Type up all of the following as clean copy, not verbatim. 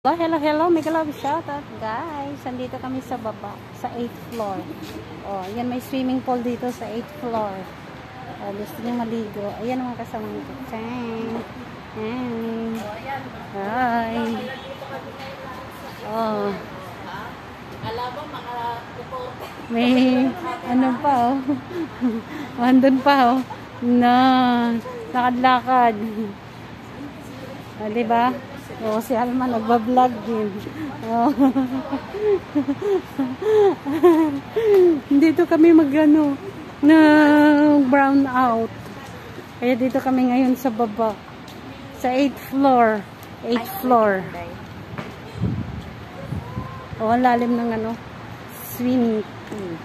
Oh, hello, hello. Mega love shoutout, guys. Andito kami sa baba, sa 8th floor. Oh, yan may swimming pool dito sa 8th floor. Oh, gusto niyo maligo. Ayan mga kasama nito. Tang. Hi. Oh. May ano pa oh. Andun pa oh. Na, lakad-lakad. Ah, diba? Oh, si Alma nagba-vlog din. Oh. Dito kami magano na brown out. Kaya dito kami ngayon sa baba. Sa 8th floor. 8th floor. Oh, ang lalim ng ano swimming pool.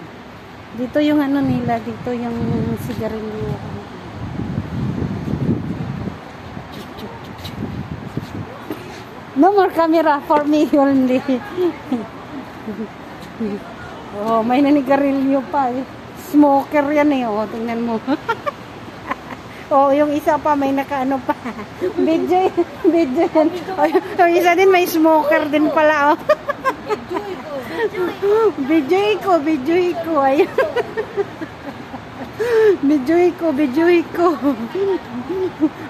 Dito yung ano nila, dito yung sigarilyo. No more camera for me only. Oh, may nanigarilyo pa eh. Smoker yan eh. Oh, tingnan mo. Oh, yung isa pa may nakaano pa. Video yan. Oh, yung isa din may smoker din pala. Oh. Video ko. Ayun. Video ko.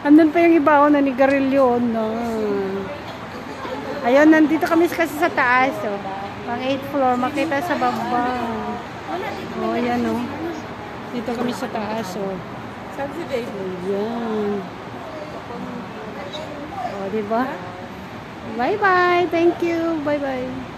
Andun pa yung iba oh, nanigarilyo. No. Ayun, nandito kami kasi sa taas, oh. Pang 8th floor, makita sa baba. Oh, ayan, oh. Dito kami sa taas, oh. Ayan. Oh, diba? Bye-bye. Thank you. Bye-bye.